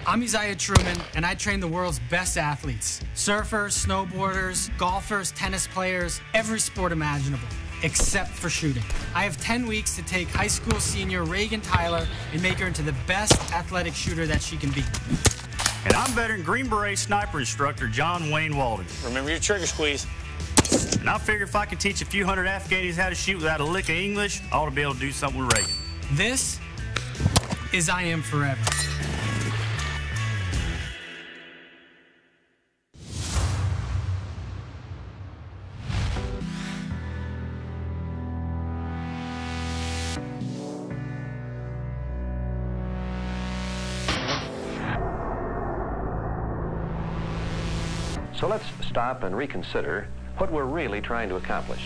I'm Isaiah Truyman, and I train the world's best athletes. Surfers, snowboarders, golfers, tennis players, every sport imaginable, except for shooting. I have 10 weeks to take high school senior Reagan Tyler and make her into the best athletic shooter that she can be. And I'm veteran Green Beret sniper instructor John Wayne Walding. Remember your trigger squeeze. And I figure if I can teach a few hundred Afghani's how to shoot without a lick of English, I ought to be able to do something with Reagan. This is I Am Forever. So let's stop and reconsider what we're really trying to accomplish.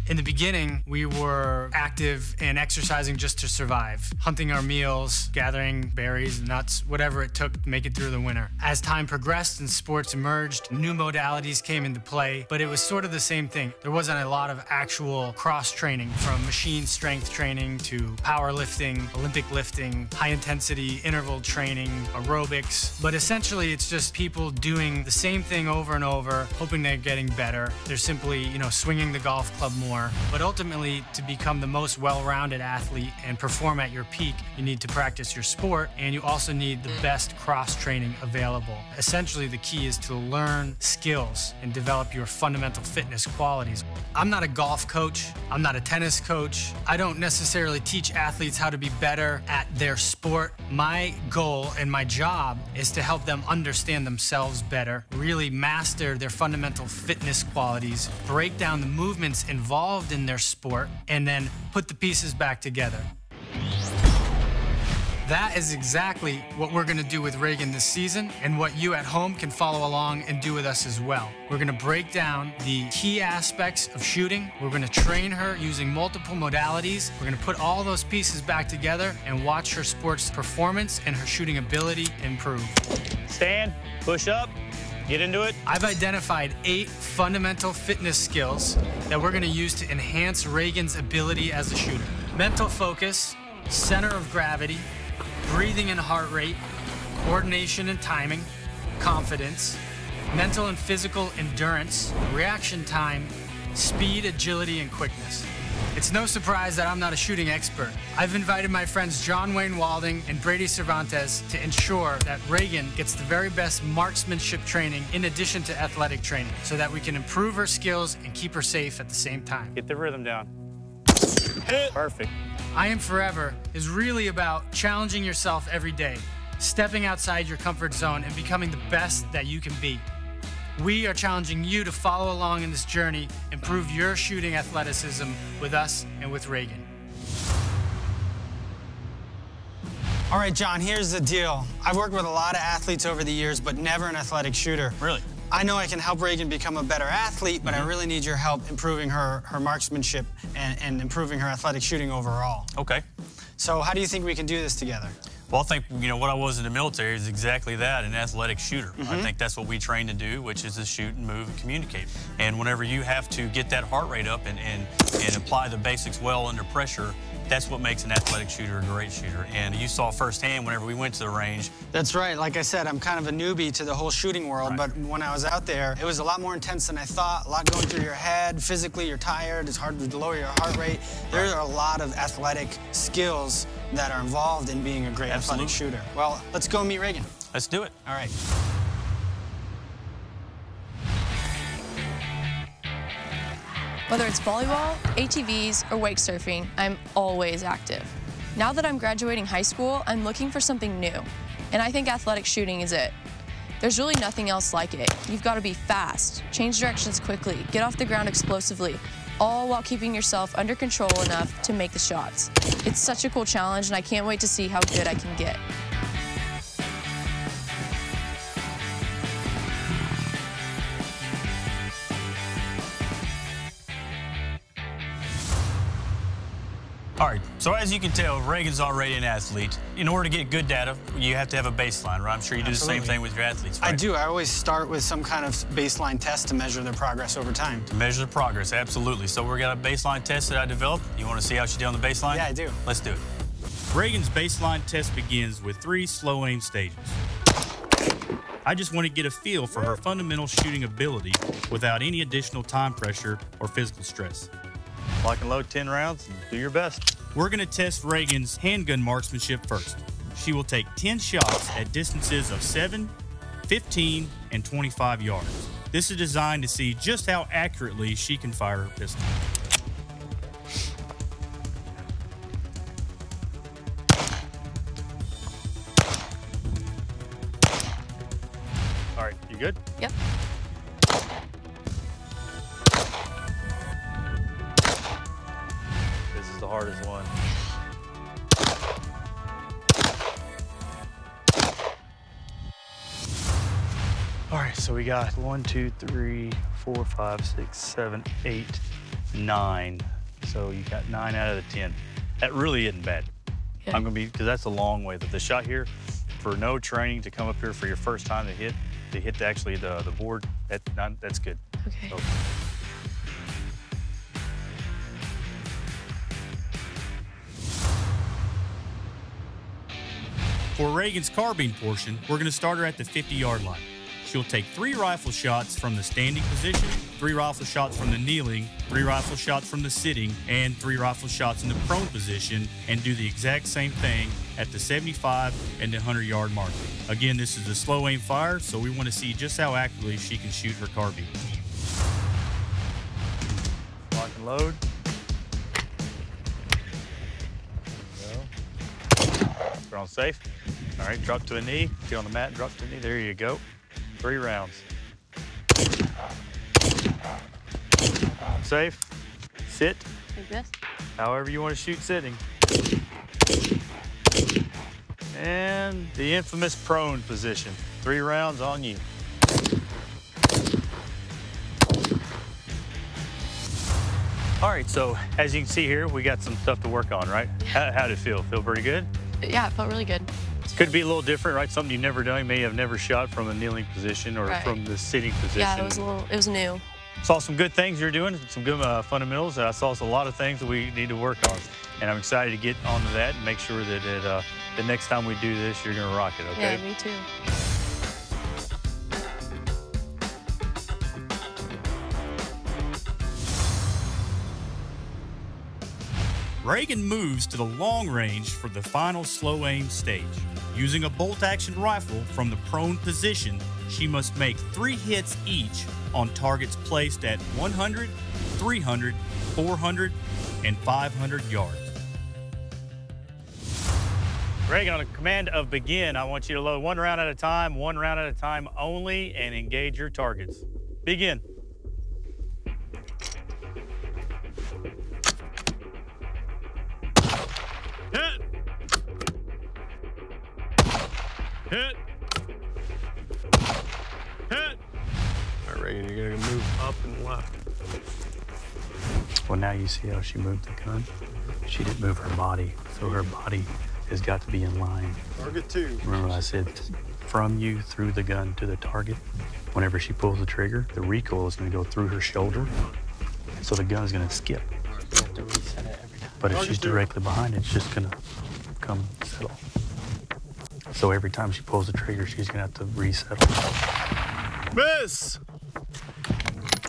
In the beginning, we were active and exercising just to survive, hunting our meals, gathering berries, nuts, whatever it took to make it through the winter. As time progressed and sports emerged, new modalities came into play, but it was sort of the same thing. There wasn't a lot of actual cross-training, from machine strength training to powerlifting, Olympic lifting, high-intensity interval training, aerobics. But essentially, it's just people doing the same thing over and over, hoping they're getting better. They're simply, swinging the golf club more. But ultimately, to become the most well-rounded athlete and perform at your peak, you need to practice your sport, and you also need the best cross-training available. Essentially, the key is to learn skills and develop your fundamental fitness qualities. I'm not a golf coach. I'm not a tennis coach. I don't necessarily teach athletes how to be better at their sport. My goal and my job is to help them understand themselves better, really master their fundamental fitness qualities, break down the movements involved in their sport, and then put the pieces back together. That is exactly what we're going to do with Reagan this season, and what you at home can follow along and do with us as well. We're going to break down the key aspects of shooting. We're going to train her using multiple modalities. We're going to put all those pieces back together and watch her sports performance and her shooting ability improve. Stand, push up, get into it. I've identified 8 fundamental fitness skills that we're going to use to enhance Reagan's ability as a shooter. Mental focus, center of gravity, breathing and heart rate, coordination and timing, confidence, mental and physical endurance, reaction time, speed, agility, and quickness. It's no surprise that I'm not a shooting expert. I've invited my friends John Wayne Walding and Brady Cervantes to ensure that Reagan gets the very best marksmanship training in addition to athletic training, so that we can improve her skills and keep her safe at the same time. Get the rhythm down. Perfect. I Am Forever is really about challenging yourself every day, stepping outside your comfort zone and becoming the best that you can be. We are challenging you to follow along in this journey, improve your shooting athleticism with us and with Reagan. All right, John, here's the deal. I've worked with a lot of athletes over the years, but never an athletic shooter. Really? I know I can help Reagan become a better athlete, but I really need your help improving her marksmanship and improving her athletic shooting overall. Okay. So how do you think we can do this together? Well, I think, what I was in the military is exactly that, an athletic shooter. I think that's what we train to do, which is to shoot and move and communicate. And whenever you have to get that heart rate up and apply the basics well under pressure, that's what makes an athletic shooter a great shooter. And you saw firsthand whenever we went to the range. That's right. Like I said, I'm kind of a newbie to the whole shooting world, but when I was out there, it was a lot more intense than I thought, a lot going through your head. Physically, you're tired. It's hard to lower your heart rate. There are a lot of athletic skills that are involved in being a great athletic shooter. Well, let's go meet Reagan. Let's do it. All right. Whether it's volleyball, ATVs, or wake surfing, I'm always active. Now that I'm graduating high school, I'm looking for something new, and I think athletic shooting is it. There's really nothing else like it. You've got to be fast, change directions quickly, get off the ground explosively, all while keeping yourself under control enough to make the shots. It's such a cool challenge, and I can't wait to see how good I can get. All right, so as you can tell, Reagan's already an athlete. In order to get good data, you have to have a baseline, right? I'm sure you do the same thing with your athletes, right? I do. I always start with some kind of baseline test to measure their progress over time. To measure the progress, absolutely. So we've got a baseline test that I developed. You want to see how she did on the baseline? Yeah, I do. Let's do it. Reagan's baseline test begins with 3 slow aim stages. I just want to get a feel for her fundamental shooting ability without any additional time pressure or physical stress. Lock and load 10 rounds and do your best. We're going to test Reagan's handgun marksmanship first. She will take 10 shots at distances of 7, 15, and 25 yards. This is designed to see just how accurately she can fire her pistol. All right, you good? Yep. This is the hardest one. All right, so we got 1, 2, 3, 4, 5, 6, 7, 8, 9. So you got 9 out of the 10. That really isn't bad. Yeah. I'm gonna be, because that's a long way. The shot here, for no training to come up here for your first time to hit actually the board, that's good. Okay. So, For Reagan's carbine portion, we're going to start her at the 50-yard line. She'll take 3 rifle shots from the standing position, 3 rifle shots from the kneeling, 3 rifle shots from the sitting, and 3 rifle shots in the prone position, and do the exact same thing at the 75 and the 100-yard mark. Again, this is a slow aim fire, so we want to see just how accurately she can shoot her carbine. lock and load. Throw on safe. All right, drop to a knee. Get on the mat and drop to a knee. There you go. 3 rounds. Safe. Sit. Like this? However you want to shoot sitting. And the infamous prone position. 3 rounds on you. All right, so as you can see here, we got some stuff to work on, right? How did it feel? Feel pretty good? Yeah, it felt really good. Could be a little different, right? Something you've never done. You may have never shot from a kneeling position or from the sitting position. Yeah, it was new. Saw some good things you're doing, some good fundamentals. I saw a lot of things that we need to work on. And I'm excited to get onto that and make sure that the next time we do this, you're gonna rock it, okay? Yeah, me too. Reagan moves to the long range for the final slow aim stage. Using a bolt-action rifle from the prone position, she must make 3 hits each on targets placed at 100, 300, 400, and 500 yards. Reagan, on a command of begin, I want you to load 1 round at a time, 1 round at a time only, and engage your targets. Begin. Hit! Hit! Hit! All right, Reagan, you're gonna move up and left. Well, now you see how she moved the gun. She didn't move her body, so her body has got to be in line. Target 2. Remember what I said, from you through the gun to the target. Whenever she pulls the trigger, the recoil is going to go through her shoulder, so the gun is going to skip. You have to reset it every time. But if she's directly behind it, it's just going to come settle. So every time she pulls the trigger, she's going to have to resettle. Miss!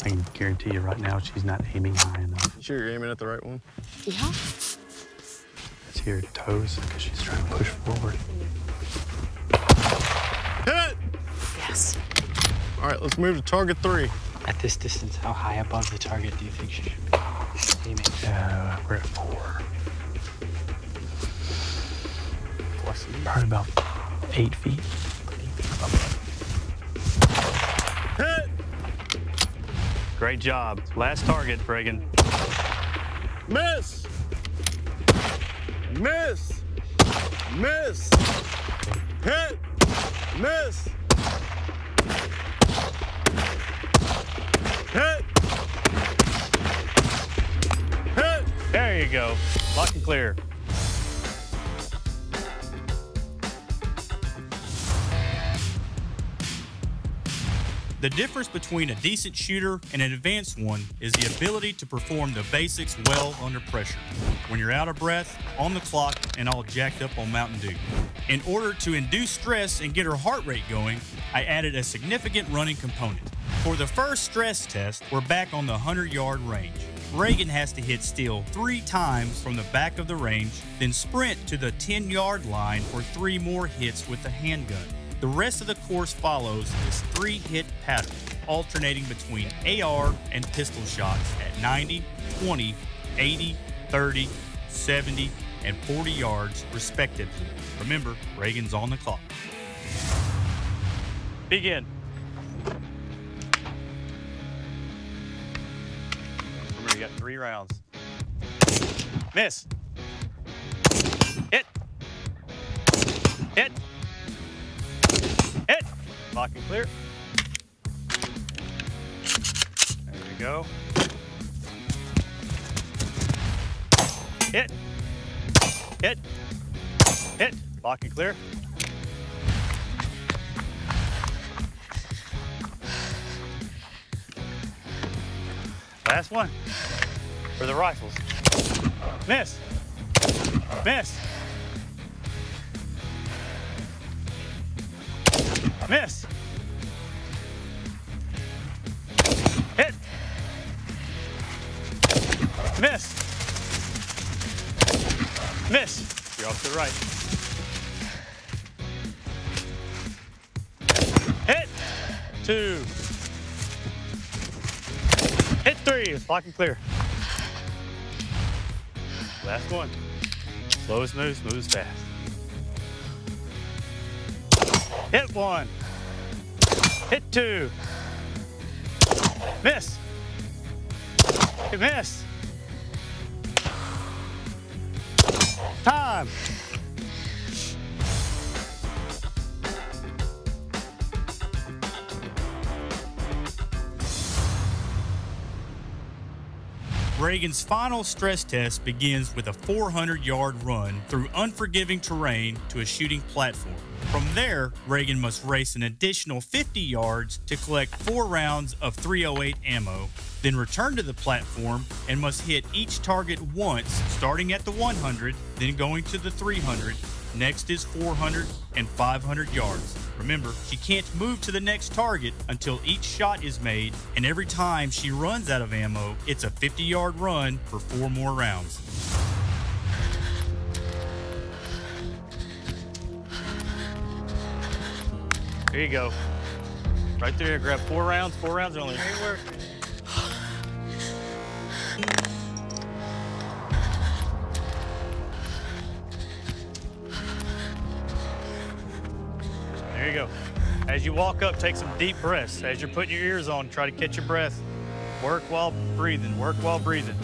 I can guarantee you right now, she's not aiming high enough. You sure you're aiming at the right one? Yeah. See her toes, because she's trying to push forward. Hit! Yes. All right, let's move to target 3. At this distance, how high above the target do you think she should be aiming? We're at 4. Probably about 8 feet. Hit! Great job. Last target, Reagan. Miss! Miss! Miss! Hit! Miss! Hit! Hit! There you go. Lock and clear. The difference between a decent shooter and an advanced one is the ability to perform the basics well under pressure. When you're out of breath, on the clock, and all jacked up on Mountain Dew. In order to induce stress and get her heart rate going, I added a significant running component. For the first stress test, we're back on the 100-yard range. Reagan has to hit steel 3 times from the back of the range, then sprint to the 10-yard line for 3 more hits with the handgun. The rest of the course follows this 3-hit pattern, alternating between AR and pistol shots at 90, 20, 80, 30, 70, and 40 yards, respectively. Remember, Reagan's on the clock. Begin. Remember, you got 3 rounds. Miss. Hit. Hit. Hit. Lock and clear. There we go. Hit. Hit. Hit. Lock and clear. Last one for the rifles. Miss. Miss. Miss. Hit. Miss. Miss. You're off to the right. Hit. 2. Hit 3. It's lock and clear. Last one. Slow and smooth, smooth as fast. Hit 1. Hit 2. Miss. Miss. Time. Reagan's final stress test begins with a 400-yard run through unforgiving terrain to a shooting platform. From there, Reagan must race an additional 50 yards to collect 4 rounds of .308 ammo, then return to the platform and must hit each target once, starting at the 100, then going to the 300. Next is 400 and 500 yards. Remember, she can't move to the next target until each shot is made, and every time she runs out of ammo, it's a 50-yard run for 4 more rounds. There you go. Right there, grab 4 rounds. 4 rounds only. Ain't working. There you go. As you walk up, take some deep breaths. As you're putting your ears on, try to catch your breath. Work while breathing. Work while breathing.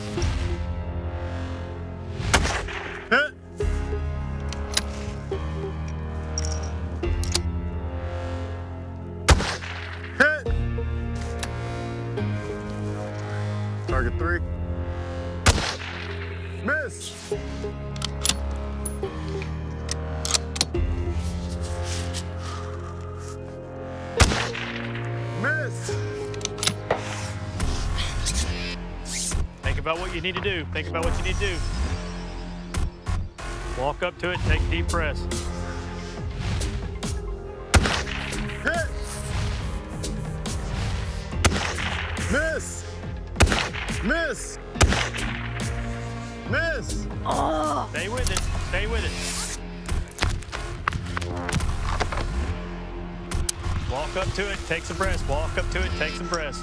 Hit. Hit. Target 3. Miss. Miss. Think about what you need to do. Think about what you need to do. Walk up to it, take deep breaths. Hit. Miss. Miss. Miss. Oh. Stay with it. Stay with it. Walk up to it, take some breaths. Walk up to it, take some breaths.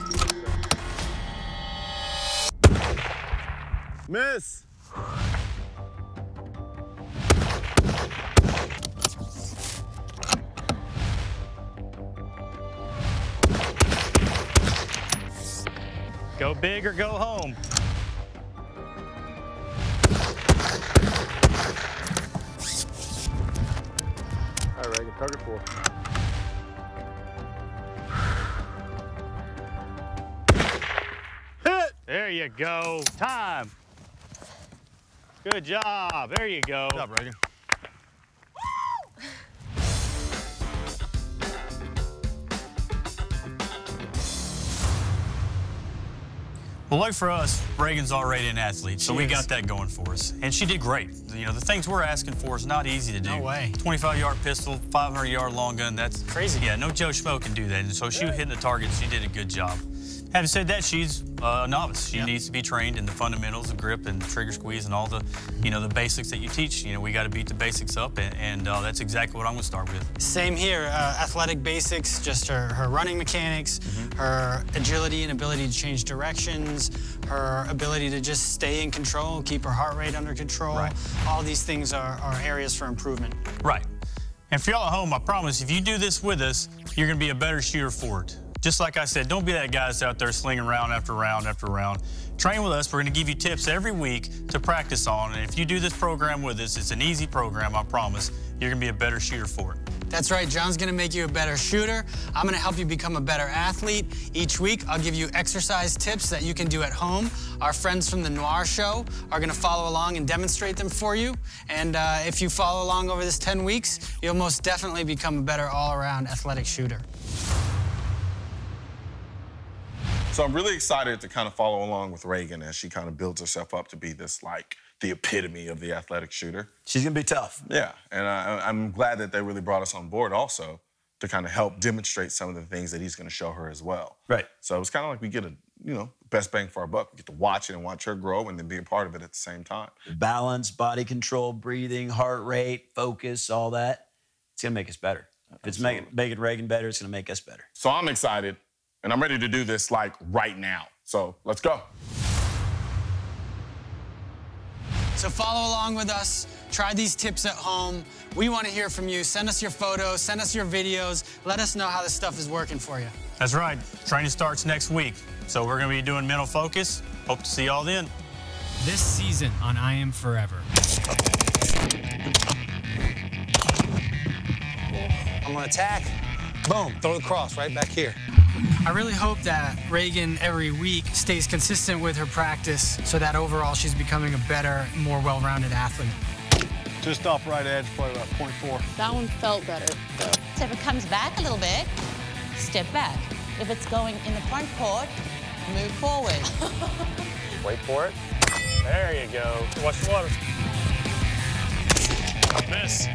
Miss. Go big or go home. All right, Reagan, target 4. Hit! There you go. Time. Good job. There you go. Good job, Reagan. Well, like for us, Reagan's already an athlete, so we got that going for us. And she did great. You know, the things we're asking for is not easy to do. No way. 25-yard pistol, 500-yard long gun, that's crazy. Yeah, no Joe Schmo can do that. And so she was hitting the target, she did a good job. Having said that, she's a novice. She needs to be trained in the fundamentals of grip and trigger squeeze and all the, you know, the basics that you teach. You know, we got to beat the basics up, and that's exactly what I'm going to start with. Same here. Athletic basics, just her running mechanics, her agility and ability to change directions, her ability to just stay in control, keep her heart rate under control. Right. All these things are areas for improvement. Right. And for y'all at home, I promise, if you do this with us, you're going to be a better shooter for it. Just like I said, don't be that guy that's out there slinging round after round after round. Train with us. We're going to give you tips every week to practice on. And if you do this program with us, it's an easy program, I promise. You're going to be a better shooter for it. That's right. John's going to make you a better shooter. I'm going to help you become a better athlete. Each week, I'll give you exercise tips that you can do at home. Our friends from the Noir Show are going to follow along and demonstrate them for you. And if you follow along over this 10 weeks, you'll most definitely become a better all-around athletic shooter. So I'm really excited to kind of follow along with Reagan as she kind of builds herself up to be this, like, the epitome of the athletic shooter. She's going to be tough. Yeah, and I'm glad that they really brought us on board also to kind of help demonstrate some of the things that he's going to show her as well. Right. So it's kind of like we get a, you know, best bang for our buck. We get to watch it and watch her grow and then be a part of it at the same time. Balance, body control, breathing, heart rate, focus, all that. It's going to make us better. If it's making Reagan better, it's going to make us better. So I'm excited. And I'm ready to do this, like, right now. So let's go. So follow along with us. Try these tips at home. We want to hear from you. Send us your photos. Send us your videos. Let us know how this stuff is working for you. That's right. Training starts next week. So we're going to be doing mental focus. Hope to see y'all then. This season on I Am Forever. I'm going to attack. Boom. Throw the cross right back here. I really hope that Reagan every week stays consistent with her practice so that overall she's becoming a better, more well-rounded athlete. Just off right edge, probably about 0.4. That one felt better. So if it comes back a little bit, step back. If it's going in the front court, move forward. Wait for it. There you go. Watch the water. Miss.